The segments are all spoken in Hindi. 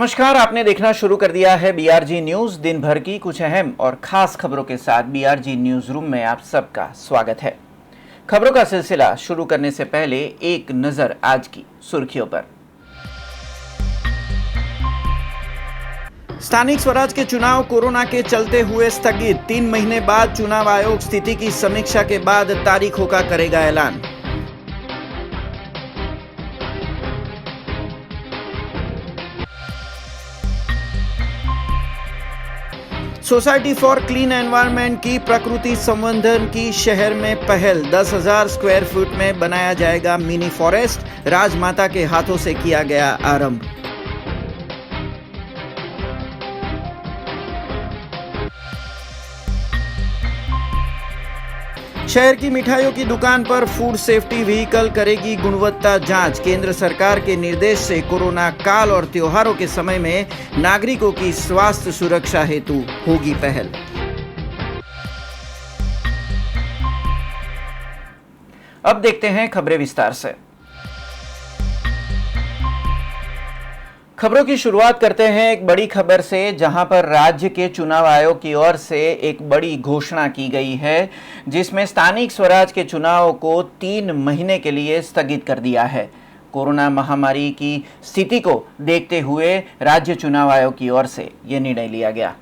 नमस्कार, आपने देखना शुरू कर दिया है बीआरजी न्यूज। दिन भर की कुछ अहम और खास खबरों के साथ बीआरजी न्यूज रूम में आप सबका स्वागत है। खबरों का सिलसिला शुरू करने से पहले एक नजर आज की सुर्खियों पर। स्थानिक स्वराज के चुनाव कोरोना के चलते हुए स्थगित। 3 महीने बाद चुनाव आयोग स्थिति की समीक्षा के बाद तारीखों का करेगा ऐलान। सोसाइटी फॉर क्लीन एनवायरनमेंट की प्रकृति संवर्धन की शहर में पहल। 10,000 स्क्वायर फुट में बनाया जाएगा मिनी फॉरेस्ट। राजमाता के हाथों से किया गया आरंभ। शहर की मिठाइयों की दुकान पर फूड सेफ्टी व्हीकल करेगी गुणवत्ता जांच। केंद्र सरकार के निर्देश से कोरोना काल और त्योहारों के समय में नागरिकों की स्वास्थ्य सुरक्षा हेतु होगी पहल। अब देखते हैं खबरें विस्तार से। खबरों की शुरुआत करते हैं एक बड़ी खबर से, जहां पर राज्य के चुनाव आयोग की ओर से एक बड़ी घोषणा की गई है, जिसमें स्थानिक स्वराज के चुनाव को 3 महीने के लिए स्थगित कर दिया है। कोरोना महामारी की स्थिति को देखते हुए राज्य चुनाव आयोग की ओर से यह निर्णय लिया गया।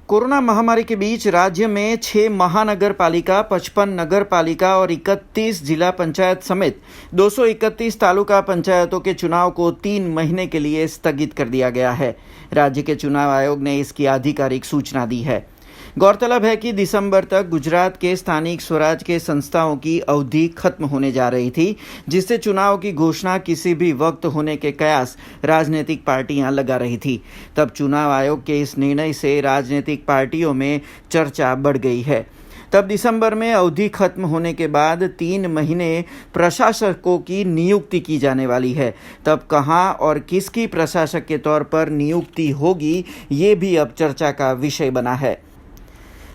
कोरोना महामारी के बीच राज्य में 6 महानगर पालिका, 55 नगर पालिका और 31 जिला पंचायत समेत 231 तालुका पंचायतों के चुनाव को 3 महीने के लिए स्थगित कर दिया गया है। राज्य के चुनाव आयोग ने इसकी आधिकारिक सूचना दी है। गौरतलब है कि दिसंबर तक गुजरात के स्थानिक स्वराज के संस्थाओं की अवधि खत्म होने जा रही थी, जिससे चुनाव की घोषणा किसी भी वक्त होने के कयास राजनीतिक पार्टियां लगा रही थी। तब चुनाव आयोग के इस निर्णय से राजनीतिक पार्टियों में चर्चा बढ़ गई है। तब दिसंबर में अवधि खत्म होने के बाद 3 महीने प्रशासकों की नियुक्ति की जाने वाली है। तब कहां और किसकी प्रशासक के तौर पर नियुक्ति होगी, ये भी अब चर्चा का विषय बना है।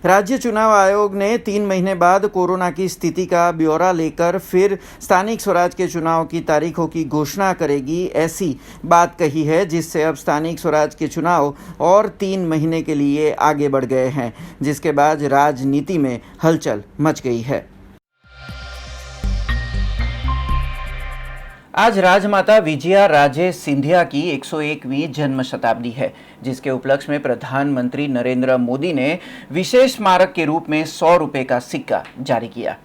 राज्य चुनाव आयोग ने 3 महीने बाद कोरोना की स्थिति का ब्यौरा लेकर फिर स्थानिक स्वराज के चुनाव की तारीखों की घोषणा करेगी, ऐसी बात कही है, जिससे अब स्थानिक स्वराज के चुनाव और 3 महीने के लिए आगे बढ़ गए हैं, जिसके बाद राजनीति में हलचल मच गई है। आज राजमाता विजया राजे सिंधिया की 101वीं जन्म शताब्दी है, जिसके उपलक्ष्य में प्रधानमंत्री नरेंद्र मोदी ने विशेष स्मारक के रूप में 100 रुपए का सिक्का जारी किया।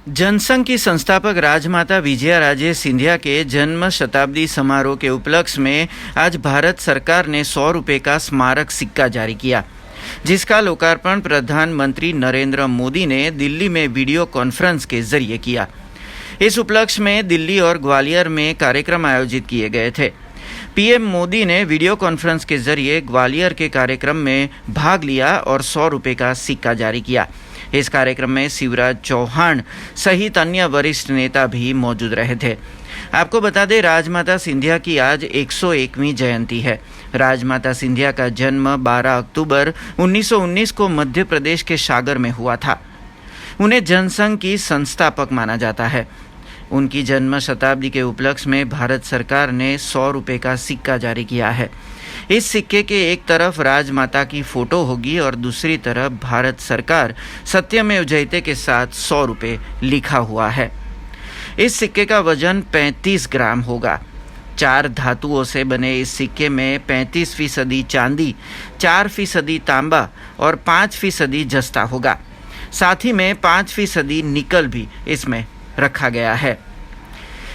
जनसंघ की संस्थापक राजमाता विजया राजे सिंधिया के जन्म शताब्दी समारोह के उपलक्ष्य में आज भारत सरकार ने 100 रुपए का स्मारक सिक्का जारी किया, जिसका लोकार्पण प्रधानमंत्री नरेंद्र मोदी ने दिल्ली में वीडियो कॉन्फ्रेंस के जरिए किया। इस उपलक्ष्य में दिल्ली और ग्वालियर में कार्यक्रम आयोजित किए गए थे। पीएम मोदी ने वीडियो कॉन्फ्रेंस के जरिए ग्वालियर के कार्यक्रम में भाग लिया और 100 रुपए का सिक्का जारी किया। इस कार्यक्रम में शिवराज चौहान सहित अन्य वरिष्ठ नेता भी मौजूद रहे थे। आपको बता दें, राजमाता सिंधिया की आज 101वीं जयंती है। राजमाता सिंधिया का जन्म 12 अक्टूबर 1919 को मध्य प्रदेश के सागर में हुआ था। उन्हें जनसंघ की संस्थापक माना जाता है। उनकी जन्म शताब्दी के उपलक्ष्य में भारत सरकार ने 100 रुपए का सिक्का जारी किया है। इस सिक्के के एक तरफ राजमाता की फोटो होगी और दूसरी तरफ भारत सरकार सत्यमेव जयते के साथ 100 रुपए लिखा हुआ है। इस सिक्के का वजन 35 ग्राम होगा। 4 धातुओं से बने इस सिक्के में 35% चांदी, 4% तांबा और 5% जस्ता होगा। साथ ही में 5% निकल भी इसमें रखा गया है।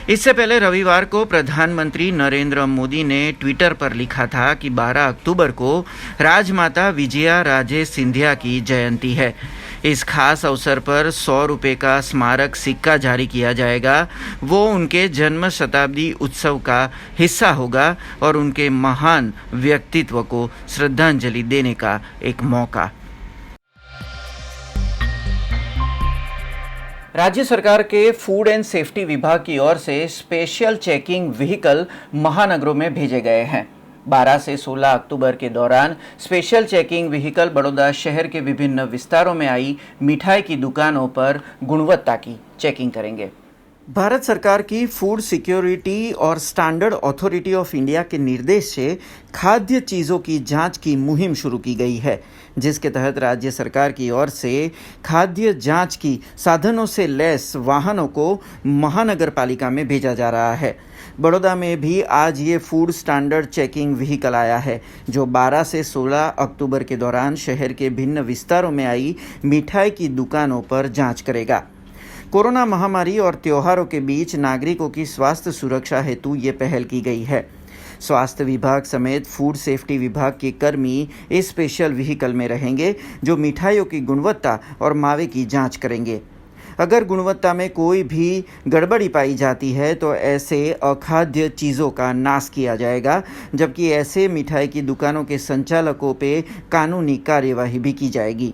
इससे पहले रविवार को प्रधानमंत्री नरेंद्र मोदी ने ट्विटर पर लिखा था कि 12 अक्टूबर को राजमाता विजया राजे सिंधिया की जयंती है। इस खास अवसर पर 100 रुपए का स्मारक सिक्का जारी किया जाएगा। वो उनके जन्म शताब्दी उत्सव का हिस्सा होगा और उनके महान व्यक्तित्व को श्रद्धांजलि देने का एक मौका। राज्य सरकार के फूड एंड सेफ्टी विभाग की ओर से स्पेशल चेकिंग व्हीकल महानगरों में भेजे गए हैं। 12 से 16 अक्टूबर के दौरान स्पेशल चेकिंग व्हीकल बड़ौदा शहर के विभिन्न विस्तारों में आई मिठाई की दुकानों पर गुणवत्ता की चेकिंग करेंगे। भारत सरकार की फूड सिक्योरिटी और स्टैंडर्ड अथॉरिटी ऑफ इंडिया के निर्देश से खाद्य चीज़ों की जांच की मुहिम शुरू की गई है, जिसके तहत राज्य सरकार की ओर से खाद्य जांच की साधनों से लैस वाहनों को महानगर पालिका में भेजा जा रहा है। बड़ौदा में भी आज ये फूड स्टैंडर्ड चेकिंग व्हीकल आया है, जो 12 से 16 अक्टूबर के दौरान शहर के भिन्न विस्तारों में आई मिठाई की दुकानों पर जांच करेगा। कोरोना महामारी और त्योहारों के बीच नागरिकों की स्वास्थ्य सुरक्षा हेतु ये पहल की गई है। स्वास्थ्य विभाग समेत फूड सेफ्टी विभाग के कर्मी इस स्पेशल व्हीकल में रहेंगे, जो मिठाइयों की गुणवत्ता और मावे की जांच करेंगे। अगर गुणवत्ता में कोई भी गड़बड़ी पाई जाती है तो ऐसे अखाद्य चीज़ों का नाश किया जाएगा, जबकि ऐसे मिठाई की दुकानों के संचालकों पे कानूनी कार्यवाही भी की जाएगी।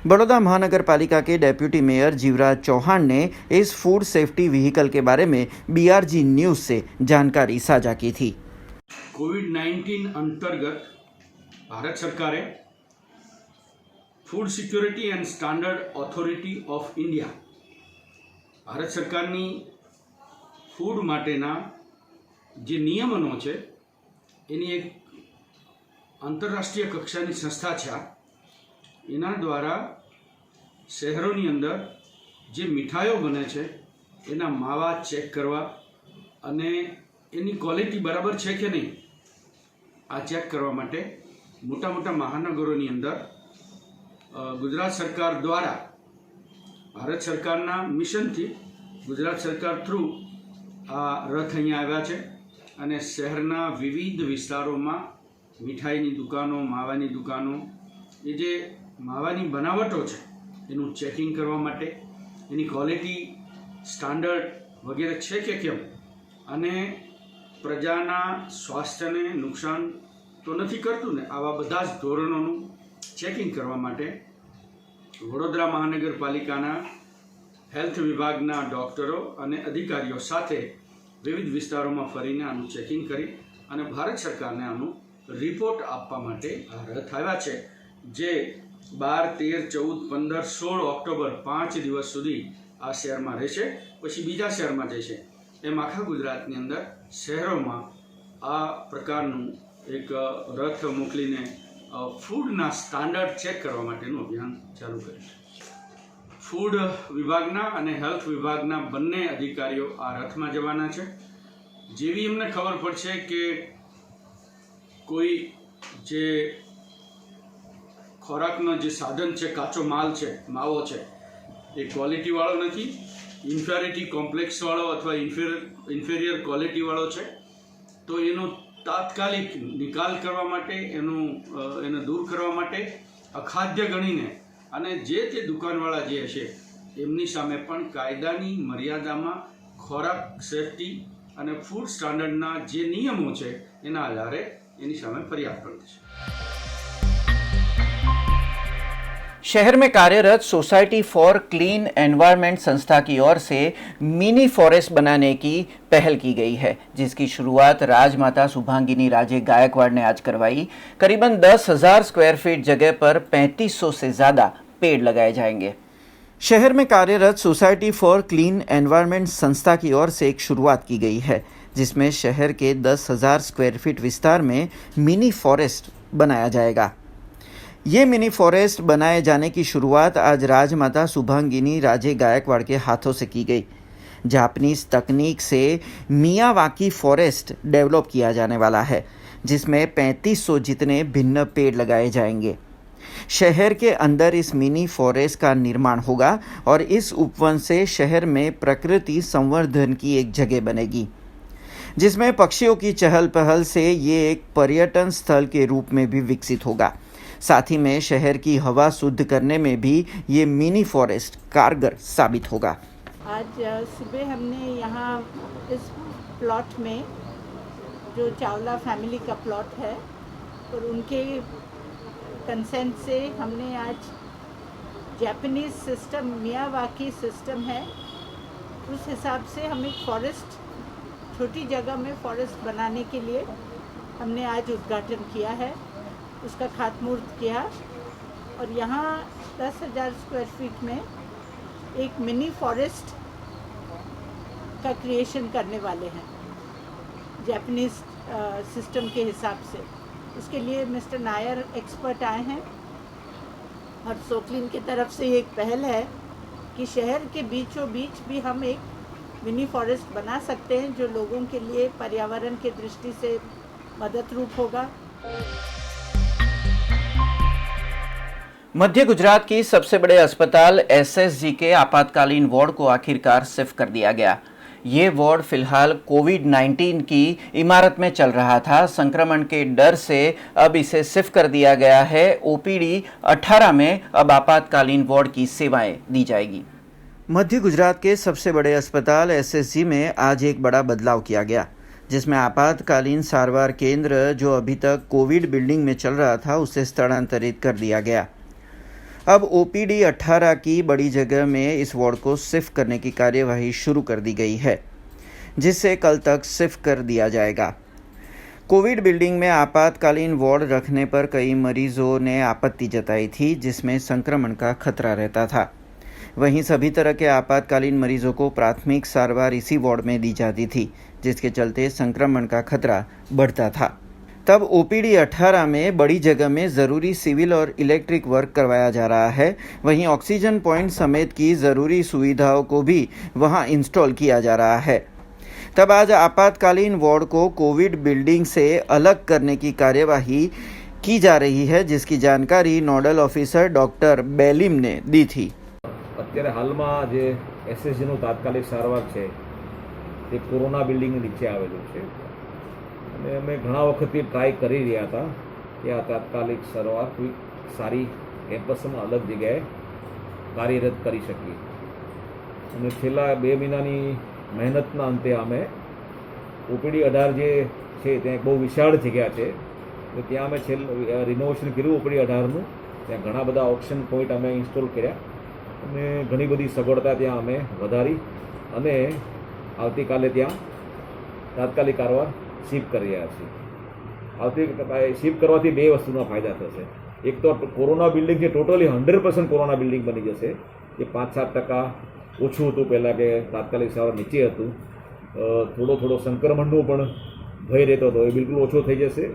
बड़ौदा महानगर पालिका के डेप्यूटी मेयर जीवराज चौहान ने इस फूड सेफ्टी व्हीकल के बारे में BRG न्यूज़ से जानकारी साझा की थी। कोविड-19 अंतर्गत भारत सरकारे food security and standard authority of India Bharat सरकारनी फूड माटेना जे नियमनो छे एनी एक आंतरराष्ट्रीय कक्षानी संस्था छे। एना द्वारा शहरोनी अंदर जे मिठाईओ बने छे एना मावा चेक करवा अने एनी क्वॉलिटी बराबर छे के नहीं आ चेक करवा माटे मोटा मोटा महानगरोनी अंदर गुजरात सरकार द्वारा भारत सरकारना मिशन थी गुजरात सरकार थ्रू आ रथ अहींया आव्या छे अने शहरना विविध विस्तारोमां मिठाईनी दुकानों मावानी दुकानों ए जे मावानी बनावटो छे एनुं चेकिंग करवा माटे एनी क्वॉलिटी स्टैंडर्ड वगैरह छे के केम अने प्रजाना स्वास्थ्यने नुकसान तो नहीं करतुं ने आवा बधा ज धोरणोनुं चेकिंग करवा माटे वडोदरा महानगरपालिकाना हेल्थ विभागना डॉक्टरो अने अधिकारीओ साथे विविध विस्तारोमां फरीने आनुं चेकिंग करी अने भारत सरकारने आनुं रिपोर्ट आपवा माटे आ रथ आव्या छे, जे 12, 13, 14, 15, 16 ऑक्टोबर 5 दिवस सुधी आ शहर में रहेशे, पछी बीजा शहर में जशे। एम आखा गुजरातनी अंदर शहरों में आ प्रकारनुं एक रथ मोकलीने फूडना स्टैंडर्ड चेक करवा माटेनुं अभियान चालू करीशुं। फूड विभागना अने हेल्थ विभागना बंने अधिकारीओ आ रथ में जवाना छे। जेवी एमने खबर पड़शे के कोई जे खोराकनो जे साधन है काचो माल है मावो है ये क्वॉलिटी वाळो नहीं, इन्फेरिटी कॉम्प्लेक्स वाळो अथवा इन्फेरियर क्वॉलिटी वाळो है, तो एनो तात्कालिक निकाल करवा माटे एने दूर करवा माटे अखाद्य गणीने अने जे ते दुकानवाळा जे हशे एमनी सामे पण कायदानी मर्यादामां खोराक सेफ्टी अने फूड स्टैंडर्डना जे नियमो छे एना आधारे एनी सामे फरियाद करी छे। शहर में कार्यरत सोसाइटी फॉर क्लीन एनवायरनमेंट संस्था की ओर से मिनी फॉरेस्ट बनाने की पहल की गई है, जिसकी शुरुआत राजमाता शुभांगिनी राजे गायकवाड़ ने आज करवाई। करीबन 10,000 स्क्वायर फीट जगह पर 3500 से ज्यादा पेड़ लगाए जाएंगे। शहर में कार्यरत सोसाइटी फॉर क्लीन एनवायरनमेंट संस्था की ओर से एक शुरुआत की गई है, जिसमें शहर के 10,000 स्क्वायर फीट विस्तार में मिनी फॉरेस्ट बनाया जाएगा। ये मिनी फॉरेस्ट बनाए जाने की शुरुआत आज राजमाता शुभांगिनी राजे गायकवाड़ के हाथों से की गई। जापानीज तकनीक से मियावाकी फॉरेस्ट डेवलप किया जाने वाला है, जिसमें 3500 जितने भिन्न पेड़ लगाए जाएंगे। शहर के अंदर इस मिनी फॉरेस्ट का निर्माण होगा और इस उपवन से शहर में प्रकृति संवर्धन की एक जगह बनेगी, जिसमें पक्षियों की चहल पहल से ये एक पर्यटन स्थल के रूप में भी विकसित होगा। साथ ही में शहर की हवा शुद्ध करने में भी ये मिनी फॉरेस्ट कारगर साबित होगा। आज सुबह हमने यहाँ इस प्लॉट में जो चावला फैमिली का प्लॉट है और उनके कंसेंट से हमने आज जापानीज सिस्टम मियावाकी सिस्टम है उस हिसाब से हम एक फॉरेस्ट छोटी जगह में फॉरेस्ट बनाने के लिए हमने आज उद्घाटन किया है, उसका खातमुहूर्त किया और यहाँ 10,000 स्क्वायर फीट में एक मिनी फॉरेस्ट का क्रिएशन करने वाले हैं जापानीज सिस्टम के हिसाब से। इसके लिए मिस्टर नायर एक्सपर्ट आए हैं और सोक्लिन की तरफ से एक पहल है कि शहर के बीचों बीच भी हम एक मिनी फॉरेस्ट बना सकते हैं जो लोगों के लिए पर्यावरण की दृष्टि से मदद रूप होगा। मध्य गुजरात की सबसे बड़े अस्पताल एसएसजी के आपातकालीन वार्ड को आखिरकार शिफ्ट कर दिया गया। ये वार्ड फिलहाल कोविड-19 की इमारत में चल रहा था। संक्रमण के डर से अब इसे शिफ्ट कर दिया गया है। ओपीडी 18 में अब आपातकालीन वार्ड की सेवाएं दी जाएगी। मध्य गुजरात के सबसे बड़े अस्पताल एसएसजी में आज एक बड़ा बदलाव किया गया, जिसमें आपातकालीन सारवार केंद्र जो अभी तक कोविड बिल्डिंग में चल रहा था उसे स्थानांतरित कर दिया गया। अब ओपीडी 18 की बड़ी जगह में इस वार्ड को शिफ्ट करने की कार्यवाही शुरू कर दी गई है, जिसे कल तक शिफ्ट कर दिया जाएगा। कोविड बिल्डिंग में आपातकालीन वार्ड रखने पर कई मरीजों ने आपत्ति जताई थी, जिसमें संक्रमण का खतरा रहता था। वहीं सभी तरह के आपातकालीन मरीजों को प्राथमिक सारवार इसी वार्ड में दी जाती थी, जिसके चलते संक्रमण का खतरा बढ़ता था। तब ओपीडी 18 में बड़ी जगह में ज़रूरी सिविल और इलेक्ट्रिक वर्क करवाया जा रहा है। वहीं ऑक्सीजन पॉइंट समेत की ज़रूरी सुविधाओं को भी वहां इंस्टॉल किया जा रहा है। तब आज आपातकालीन वार्ड को कोविड बिल्डिंग से अलग करने की कार्यवाही की जा रही है, जिसकी जानकारी नोडल ऑफिसर डॉक्टर बेलिम ने दी थी। અત્યારે હાલમાં જે એસએસજીનું તાત્કાલિક સારવાર છે તે કોરોના બિલ્ડિંગની નીચે આવેલું છે અને અમે ઘણા વખતથી ટ્રાય કરી રહ્યા હતા કે આ તાત્કાલિક સારવાર કોઈ સારી કેમ્પસમાં અલગ જગ્યાએ કાર્યરત કરી શકીએ અને છેલ્લા 2 મહિનાની મહેનતના અંતે અમે ઓપીડી 18 જે છે ત્યાં બહુ વિશાળ જગ્યા છે તો ત્યાં અમે રિનોવેશન કર્યું ઓપીડી 18નું। ત્યાં ઘણા બધા ઓપ્શન પોઈન્ટ અમે ઇન્સ્ટોલ કર્યા અને ઘણી બધી સગવડતા ત્યાં અમે વધારી અને આવતીકાલે ત્યાં તાત્કાલિક સારવાર શિફ્ટ કરી રહ્યા છીએ। શિફ્ટ કરવાથી 2 વસ્તુના ફાયદા થશે। એક તો કોરોના બિલ્ડિંગ છે ટોટલી 100% કોરોના બિલ્ડિંગ બની જશે। જે 5-7% ઓછું હતું પહેલાં કે તાત્કાલિક સારવાર નીચે હતું, થોડો સંક્રમણનો પણ ભય રહેતો હતો, એ બિલકુલ ઓછો થઈ જશે।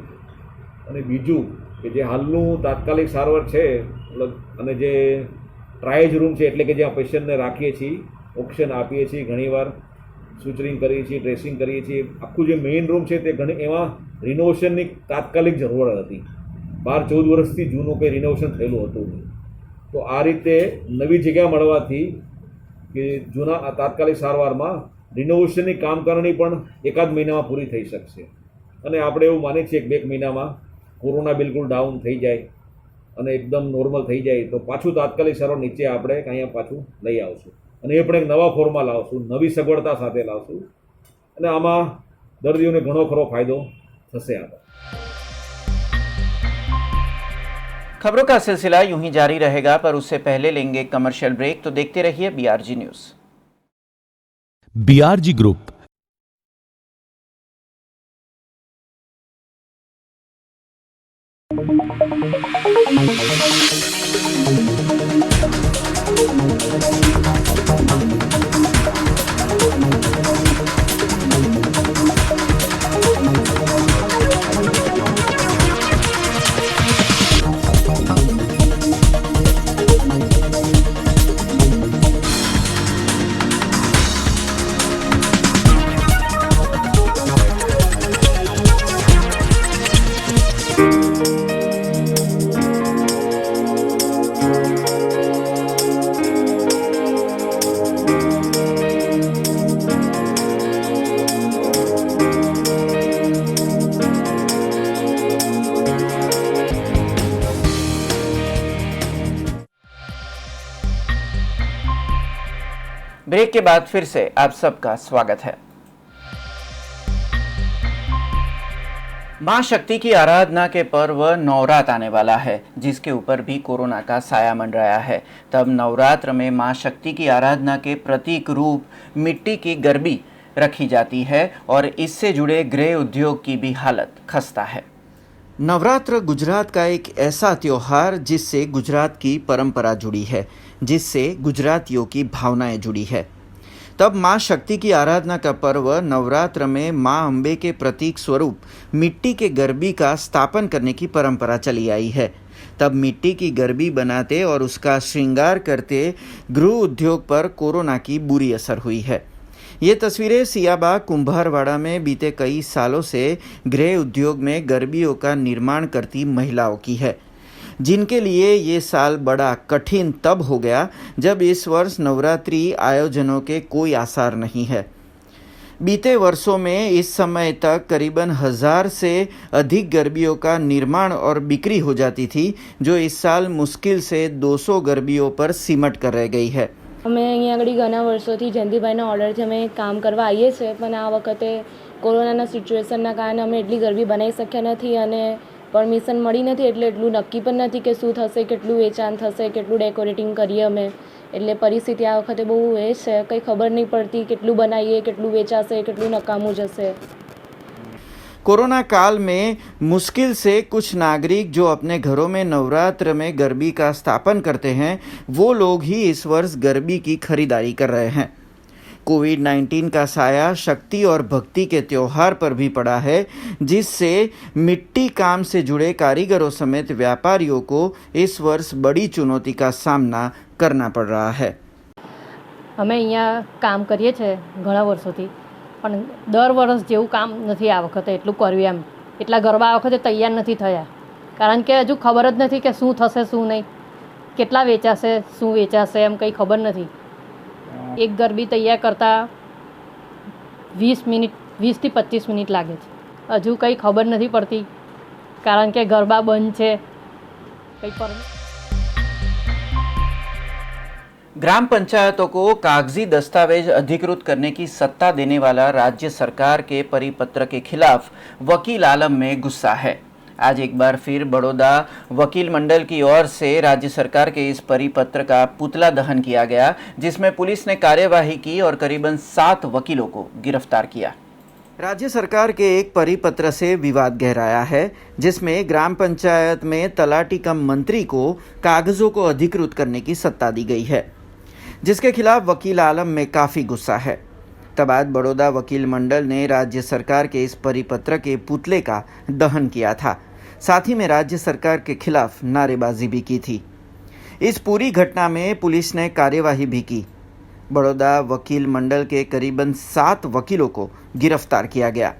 અને બીજું કે જે હાલનું તાત્કાલિક સારવાર છે અને જે ટ્રાયજ રૂમ છે એટલે કે જ્યાં પેશન્ટને રાખીએ છીએ, ઓક્સિજન આપીએ છીએ, ઘણીવાર સુચરિંગ કરીએ છીએ, ડ્રેસિંગ કરીએ છીએ, આખું જે મેઇન રૂમ છે તે ઘણી એમાં રિનોવેશનની તાત્કાલિક જરૂર હતી। 12-14 વર્ષથી જૂનું કંઈ રિનોવેશન થયેલું હતું નહીં। તો આ રીતે નવી જગ્યા મળવાથી કે જૂના તાત્કાલિક સારવારમાં રિનોવેશનની કામકારણી પણ 1-8 મહિનામાં પૂરી થઈ શકશે અને આપણે એવું માનીએ છીએ કે 2 મહિનામાં કોરોના બિલકુલ ડાઉન થઈ જાય અને એકદમ નોર્મલ થઈ જાય તો પાછું તાત્કાલિક સારવાર નીચે આપણે અહીંયા પાછું લઈ આવશું અને એ પણ એક નવા ફોર્મમાં લાવશું, નવી સગવડતા સાથે લાવશું અને આમાં દર્દીઓને ઘણો ખરો ફાયદો થશે। खबरों का सिलसिला यूं ही जारी रहेगा, पर उससे पहले लेंगे कमर्शियल ब्रेक। तो देखते रहिए BRG news. BRG group break के बाद फिर से आप सबका स्वागत है। मां शक्ति की आराधना के पर्व नवरात आने वाला है, जिसके ऊपर भी कोरोना का साया मंडराया है। तब नवरात्र में मां शक्ति की आराधना के प्रतीक रूप मिट्टी की गरबी रखी जाती है और इससे जुड़े गृह उद्योग की भी हालत खस्ता है। नवरात्र गुजरात का एक ऐसा त्योहार जिससे गुजरात की परंपरा जुड़ी है, जिससे गुजरातियों की भावनाएं जुड़ी है। तब माँ शक्ति की आराधना का पर्व नवरात्र में माँ अम्बे के प्रतीक स्वरूप मिट्टी के गरबी का स्थापन करने की परंपरा चली आई है। तब मिट्टी की गरबी बनाते और उसका श्रृंगार करते गृह उद्योग पर कोरोना की बुरी असर हुई है। ये तस्वीरें सियाबाग कुंभारवाड़ा में बीते कई सालों से गृह उद्योग में गरबियों का निर्माण करती महिलाओं की है, जिनके लिए ये साल बड़ा कठिन तब हो गया जब इस वर्ष नवरात्रि आयोजनों के कोई आसार नहीं है। बीते वर्षों में इस समय तक करीबन 1000 से अधिक गरबियों का निर्माण और बिक्री हो जाती थी, जो इस साल मुश्किल से 200 गरबियों पर सिमट कर रह गई है। અમે અહીંયા આગળ ઘણા વર્ષોથી જયંતિભાઈના ઓર્ડરથી અમે કામ કરવા આવીએ છીએ, પણ આ વખતે કોરોનાના સિચ્યુએશનના કારણે અમે એટલી ગરબી બનાવી શક્યા નથી અને પરમિશન મળી નથી, એટલે એટલું નક્કી પણ નથી કે શું થશે, કેટલું વેચાણ થશે, કેટલું ડેકોરેટિંગ કરીએ અમે, એટલે પરિસ્થિતિ આ વખતે બહુ એ છે, કંઈ ખબર નહીં પડતી કેટલું બનાવીએ, કેટલું વેચાશે, કેટલું નકામું જશે। कोरोना काल में मुश्किल से कुछ नागरिक जो अपने घरों में नवरात्र में गरबी का स्थापन करते हैं, वो लोग ही इस वर्ष गरबी की खरीदारी कर रहे हैं। कोविड-19 का साया शक्ति और भक्ति के त्योहार पर भी पड़ा है, जिससे मिट्टी काम से जुड़े कारीगरों समेत व्यापारियों को इस वर्ष बड़ी चुनौती का सामना करना पड़ रहा है। અમે અહીંયા કામ કરીએ છીએ ઘણા વર્ષોથી, પણ દર વર્ષ જેવું કામ નથી આ વખતે એટલું કર્યું એમ, એટલા ગરબા આ વખતે તૈયાર નથી થયા, કારણ કે હજુ ખબર જ નથી કે શું થશે શું નહીં, કેટલા વેચાશે શું વેચાશે એમ કંઈ ખબર નથી। એક ગરબી તૈયાર કરતાં 20 થી 25 મિનિટ લાગે છે, હજુ કંઈ ખબર નથી પડતી, કારણ કે ગરબા બંધ છે કંઈ પર। ग्राम पंचायतों को कागजी दस्तावेज अधिकृत करने की सत्ता देने वाला राज्य सरकार के परिपत्र के खिलाफ वकील आलम में गुस्सा है। आज एक बार फिर बड़ौदा वकील मंडल की ओर से राज्य सरकार के इस परिपत्र का पुतला दहन किया गया, जिसमें पुलिस ने कार्यवाही की और करीबन 7 वकीलों को गिरफ्तार किया। राज्य सरकार के एक परिपत्र से विवाद गहराया है, जिसमें ग्राम पंचायत में तलाटी कम मंत्री को कागजों को अधिकृत करने की सत्ता दी गई है, जिसके खिलाफ वकील आलम में काफ़ी गुस्सा है। तब आज बड़ौदा वकील मंडल ने राज्य सरकार के इस परिपत्र के पुतले का दहन किया था, साथ ही में राज्य सरकार के खिलाफ नारेबाजी भी की थी। इस पूरी घटना में पुलिस ने कार्यवाही भी की। बड़ौदा वकील मंडल के करीबन 7 वकीलों को गिरफ्तार किया गया।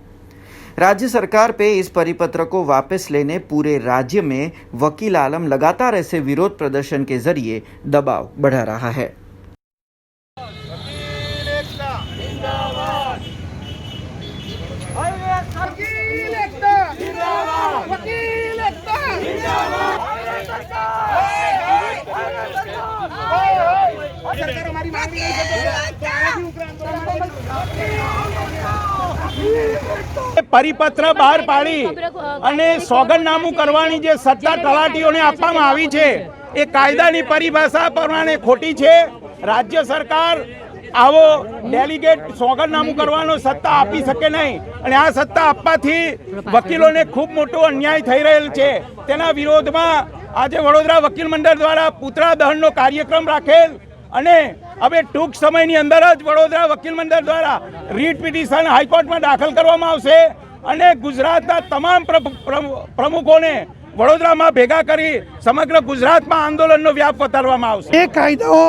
राज्य सरकार पे इस परिपत्र को वापस लेने पूरे राज्य में वकील आलम लगातार ऐसे विरोध प्रदर्शन के जरिए दबाव बढ़ा रहा है। પરિપત્ર બહાર પાડી અને સોગંદનામું કરવાની જે સત્તા તલાટીઓને આપવામાં આવી છે એ કાયદાની પરિભાષા પ્રમાણે ખોટી છે। રાજ્ય સરકાર આવો ડેલિગેટ સોગંદનામું કરવાનો સત્તા આપી શકે નહીં અને આ સત્તા આપવાથી વકીલોને ખૂબ મોટો અન્યાય થઈ રહેલ છે। તેના વિરોધમાં આજે વડોદરા વકીલ મંડળ દ્વારા પૂતળા દહનનો કાર્યક્રમ રાખેલ અને હવે ટૂંક સમયની અંદર જ વડોદરા વકીલ મંડળ દ્વારા રીટ પિટિશન હાઈકોર્ટમાં દાખલ કરવામાં આવશે અને ગુજરાતના તમામ પ્રમુખોને વડોદરામાં ભેગા કરી સમગ્ર ગુજરાતમાં આંદોલનનો વ્યાપ વધારવામાં આવશે। એ કાયદાઓ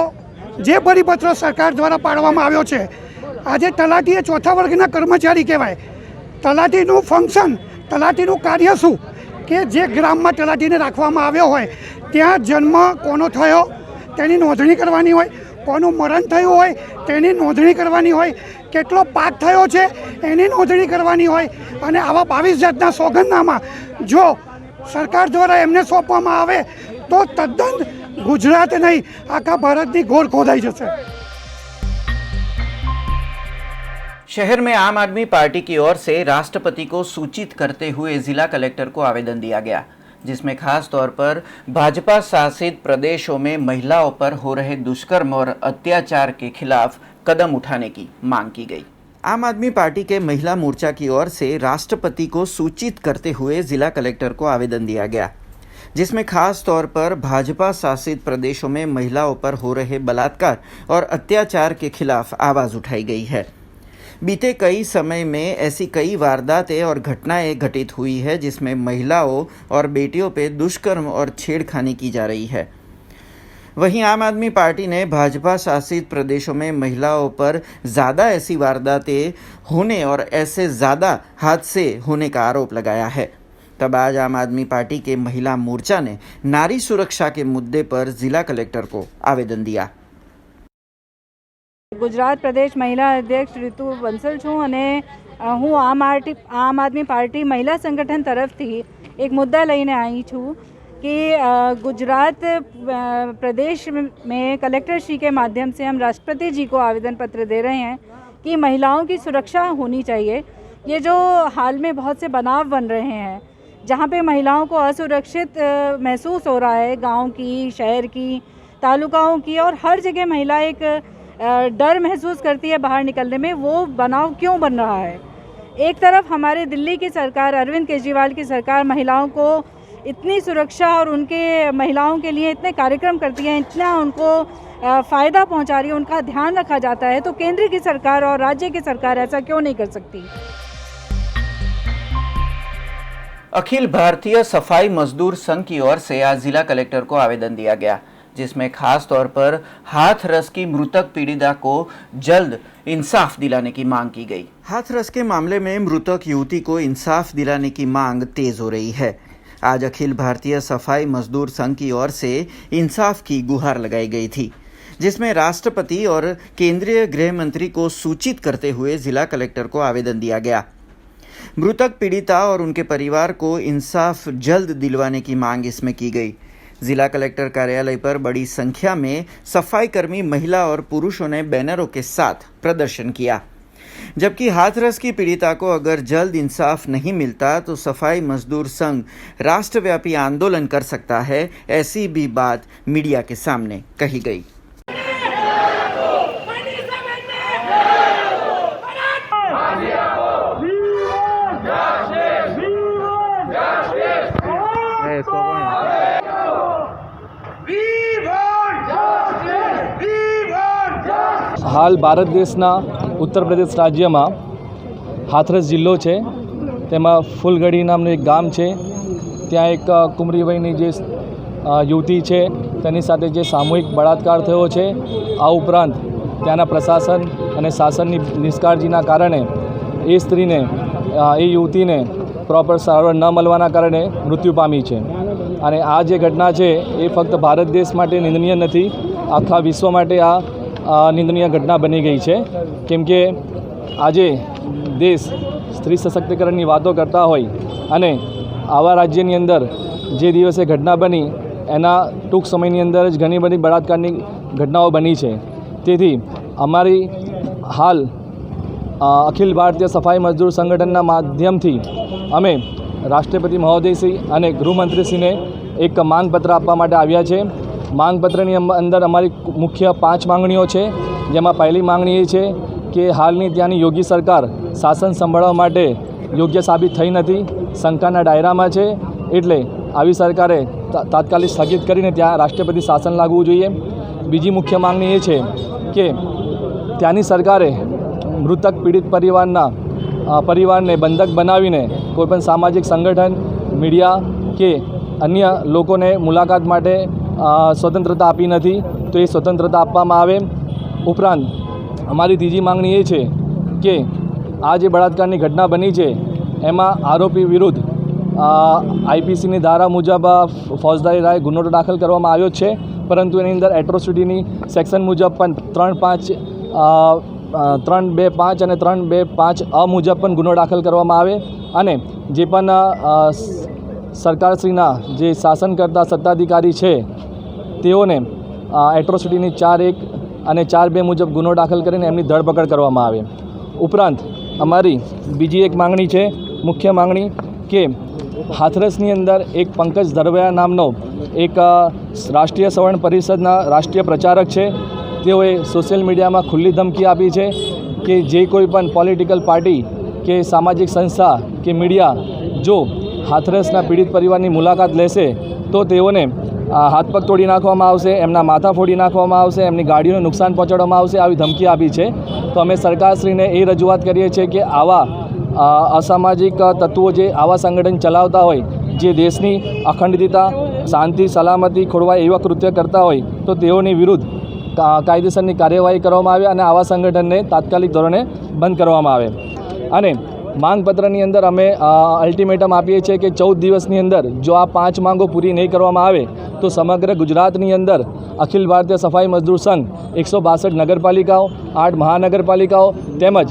જે પરિપત્ર સરકાર દ્વારા પાડવામાં આવ્યો છે, આજે તલાટી એ ચોથા વર્ગના કર્મચારી કહેવાય। તલાટીનું ફંક્શન, તલાટીનું કાર્ય શું કે જે ગ્રામમાં તલાટીને રાખવામાં આવ્યો હોય ત્યાં જન્મ કોનો થયો તેની નોંધણી કરવાની હોય, કોનું મરણ થયું હોય તેની નોંધણી કરવાની હોય, કેટલો પાક થયો છે એની નોંધણી કરવાની હોય અને આવા 22 જાતના સોગંદનામા જો સરકાર દ્વારા એમને સોંપવામાં આવે તો તદ્દન गुजरात नहीं आखा भारत की घोर खोदाई जैसे। शहर में आम आदमी पार्टी की ओर से राष्ट्रपति को सूचित करते हुए जिला कलेक्टर को आवेदन दिया गया, जिसमें खास तौर पर भाजपा शासित प्रदेशों में महिलाओं पर हो रहे दुष्कर्म और अत्याचार के खिलाफ कदम उठाने की मांग की गई। आम आदमी पार्टी के महिला मोर्चा की ओर से राष्ट्रपति को सूचित करते हुए जिला कलेक्टर को आवेदन दिया गया, जिसमें खास तौर पर भाजपा शासित प्रदेशों में महिलाओं पर हो रहे बलात्कार और अत्याचार के खिलाफ आवाज उठाई गई है। बीते कई समय में ऐसी कई वारदातें और घटनाएं घटित हुई है जिसमें महिलाओं और बेटियों पे दुष्कर्म और छेड़खानी की जा रही है। वहीं आम आदमी पार्टी ने भाजपा शासित प्रदेशों में महिलाओं पर ज़्यादा ऐसी वारदातें होने और ऐसे ज़्यादा हादसे होने का आरोप लगाया है। तब आज आम आदमी पार्टी के महिला मोर्चा ने नारी सुरक्षा के मुद्दे पर जिला कलेक्टर को आवेदन दिया। गुजरात प्रदेश महिला अध्यक्ष ऋतु बंसल छूँ અને હું આમ આદમી પાર્ટી મહિલા સંગઠન તરફથી એક મુદ્દા લઈને આવી છું कि गुजरात प्रदेश में कलेक्टर श्री के माध्यम से हम राष्ट्रपति जी को आवेदन पत्र दे रहे हैं कि महिलाओं की सुरक्षा होनी चाहिए। ये जो हाल में बहुत से बनाव बन रहे हैं जहाँ पे महिलाओं को असुरक्षित महसूस हो रहा है, गांव की, शहर की, तालुकाओं की, और हर जगह महिला एक डर महसूस करती है बाहर निकलने में। वो बनाव क्यों बन रहा है? एक तरफ हमारे दिल्ली की सरकार, अरविंद केजरीवाल की सरकार महिलाओं को इतनी सुरक्षा और उनके महिलाओं के लिए इतने कार्यक्रम करती है, इतना उनको फ़ायदा पहुंचा रही है, उनका ध्यान रखा जाता है, तो केंद्र की सरकार और राज्य की सरकार ऐसा क्यों नहीं कर सकती? अखिल भारतीय सफाई मजदूर संघ की ओर से आज जिला कलेक्टर को आवेदन दिया गया, जिसमें खास तौर पर हाथरस की मृतक पीड़िता को जल्द इंसाफ दिलाने की मांग की गई। हाथरस के मामले में मृतक युवती को इंसाफ दिलाने की मांग तेज हो रही है। आज अखिल भारतीय सफाई मजदूर संघ की ओर से इंसाफ की गुहार लगाई गई थी, जिसमें राष्ट्रपति और केंद्रीय गृह मंत्री को सूचित करते हुए जिला कलेक्टर को आवेदन दिया गया। मृतक पीड़िता और उनके परिवार को इंसाफ जल्द दिलवाने की मांग इसमें की गई। जिला कलेक्टर कार्यालय पर बड़ी संख्या में सफाई कर्मी महिला और पुरुषों ने बैनरों के साथ प्रदर्शन किया, जबकि हाथरस की पीड़िता को अगर जल्द इंसाफ नहीं मिलता तो सफाई मजदूर संघ राष्ट्रव्यापी आंदोलन कर सकता है, ऐसी भी बात मीडिया के सामने कही गई। હાલ ભારત દેશના ઉત્તર પ્રદેશ રાજ્યમાં હાથરસ જિલ્લો છે, તેમાં ફૂલગઢી નામનું એક ગામ છે। ત્યાં એક કુંવરી વયની જે યુવતી છે તેની સાથે જે સામૂહિક બળાત્કાર થયો છે। આ ઉપરાંત ત્યાંના પ્રશાસન અને શાસનની નિષ્કાળજીના કારણે એ સ્ત્રીને, એ યુવતીને પ્રોપર સારવાર ન મળવાના કારણે મૃત્યુ પામી છે। અને આ જે ઘટના છે એ ફક્ત ભારત દેશ માટે નિંદનીય નથી, આખા વિશ્વ માટે આ નિંદનીય ઘટના બની ગઈ છે। કેમ કે આજે દેશ સ્ત્રી સશક્તિકરણની વાતો કરતા હોય અને આવા રાજ્યની અંદર જે દિવસે ઘટના બની એના ટૂંક સમયની અંદર જ ઘણી બધી બળાત્કારની ઘટનાઓ બની છે। તેથી અમારી હાલ અખિલ ભારતીય સફાઈ મજદૂર સંગઠનના માધ્યમથી અમે રાષ્ટ્રપતિ મહોદયશ્રી અને ગૃહમંત્રીશ્રીને એક માંગપત્ર આપવા માટે આવ્યા છે। માંગપત્રની અંદર અમારી મુખ્ય 5 માંગણીઓ છે, જેમાં પહેલી માંગણી એ છે કે હાલની ત્યાંની યોગી સરકાર શાસન સંભાળવા માટે યોગ્ય સાબિત થઈ નથી, શંકાના દાયરામાં છે, એટલે આવી સરકારે તાત્કાલિક સ્થગિત કરીને ત્યાં રાષ્ટ્રપતિ શાસન લાગવું જોઈએ। બીજી મુખ્ય માંગણી એ છે કે ત્યાંની સરકારે મૃતક પીડિત પરિવારને બંધક બનાવીને કોઈપણ સામાજિક સંગઠન, મીડિયા કે અન્ય લોકોને મુલાકાત માટે સ્વતંત્રતા આપી નથી, તો એ સ્વતંત્રતા આપવામાં આવે। ઉપરાંત અમારી ત્રીજી માંગણી એ છે કે આ જે બળાત્કારની ઘટના બની છે એમાં આરોપી વિરુદ્ધ આઈપીસીની ધારા મુજબ ફોજદારી રાય ગુનો દાખલ કરવામાં આવ્યો છે, પરંતુ એની અંદર એટ્રોસિટીની સેક્શન મુજબ પણ 325 અને 325 અ મુજબ પણ ગુનો દાખલ કરવામાં આવે અને જે પણ સરકારશ્રીના જે શાસન કરતા સત્તાધિકારી છે તેઓને એટ્રોસિટીની 4(1) અને 4(2) મુજબ ગુનો દાખલ કરીને એમની ધરપકડ કરવામાં આવે। ઉપરાંત અમારી બીજી એક માંગણી છે, મુખ્ય માંગણી, કે હાથરસની અંદર એક પંકજ ધરવૈયા નામનો એક રાષ્ટ્રીય સવર્ણ પરિષદના રાષ્ટ્રીય પ્રચારક છે। તેઓએ સોશિયલ મીડિયામાં ખુલ્લી ધમકી આપી છે કે જે કોઈ પણ પોલિટિકલ પાર્ટી કે સામાજિક સંસ્થા કે મીડિયા જો હાથરસના પીડિત પરિવારની મુલાકાત લેશે તો તેઓને હાથ પગ તોડી નાખવામાં આવશે, એમના માથા ફોડી નાખવામાં આવશે, એમની ગાડીઓને નુકસાન પહોંચાડવામાં આવશે, આવી ધમકી આપી છે. તો અમે સરકારશ્રીને એ રજૂઆત કરીએ છીએ કે આવા અસામાજિક તત્વો જે આવા સંગઠન ચલાવતા હોય, જે દેશની અખંડિતતા, શાંતિ, સલામતી ખોરવાય એવા કૃત્ય કરતા હોય, તો તેઓની વિરુદ્ધ કાયદેસરની કાર્યવાહી કરવામાં આવે અને આવા સંગઠનને તાત્કાલિક ધોરણે બંધ કરવામાં આવે. અને માંગપત્રની અંદર અમે અલ્ટિમેટમ આપીએ છીએ કે 14 દિવસની અંદર જો આ 5 માંગો પૂરી નહીં કરવામાં આવે તો સમગ્ર ગુજરાતની અંદર અખિલ ભારતીય સફાઈ મજદૂર સંઘ 162 નગરપાલિકાઓ, 8 મહાનગરપાલિકાઓ તેમજ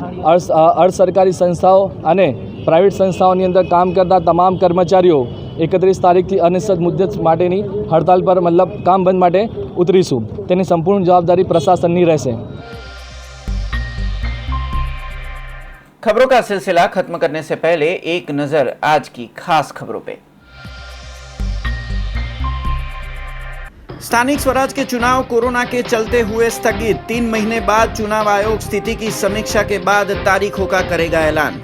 અર્ધ સરકારી સંસ્થાઓ અને પ્રાઇવેટ સંસ્થાઓની અંદર કામ કરતા તમામ કર્મચારીઓ 31 તારીખથી અનિશ્ચિત મુદ્દત માટેની હડતાલ પર મતલબ કામ બંધ માટે ઉતરીશું. તેની સંપૂર્ણ જવાબદારી प्रशासनની રહેશે. खबरों का सिलसिला खत्म करने से पहले एक नजर आज की खास खबरों पे। स्थानिक स्वराज के चुनाव कोरोना के चलते हुए स्थगित, 3 महीने बाद चुनाव आयोग स्थिति की समीक्षा के बाद तारीखों का करेगा ऐलान।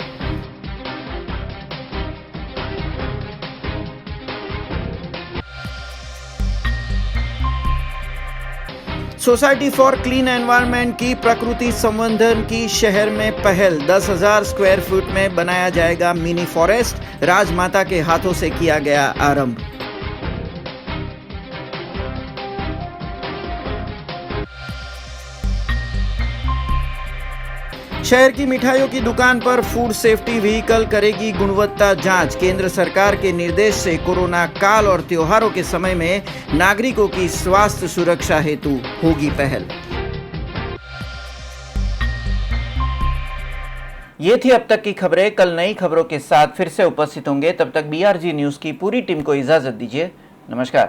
सोसाइटी फॉर क्लीन एनवायरनमेंट की प्रकृति संवर्धन की शहर में पहल, 10,000 स्क्वायर फुट में बनाया जाएगा मिनी फॉरेस्ट, राजमाता के हाथों से किया गया आरंभ। शहर की मिठाइयों की दुकान पर फूड सेफ्टी व्हीकल करेगी गुणवत्ता जांच, केंद्र सरकार के निर्देश से कोरोना काल और त्योहारों के समय में नागरिकों की स्वास्थ्य सुरक्षा हेतु होगी पहल। ये थी अब तक की खबरें। कल नई खबरों के साथ फिर से उपस्थित होंगे। तब तक BRG न्यूज की पूरी टीम को इजाजत दीजिए। नमस्कार।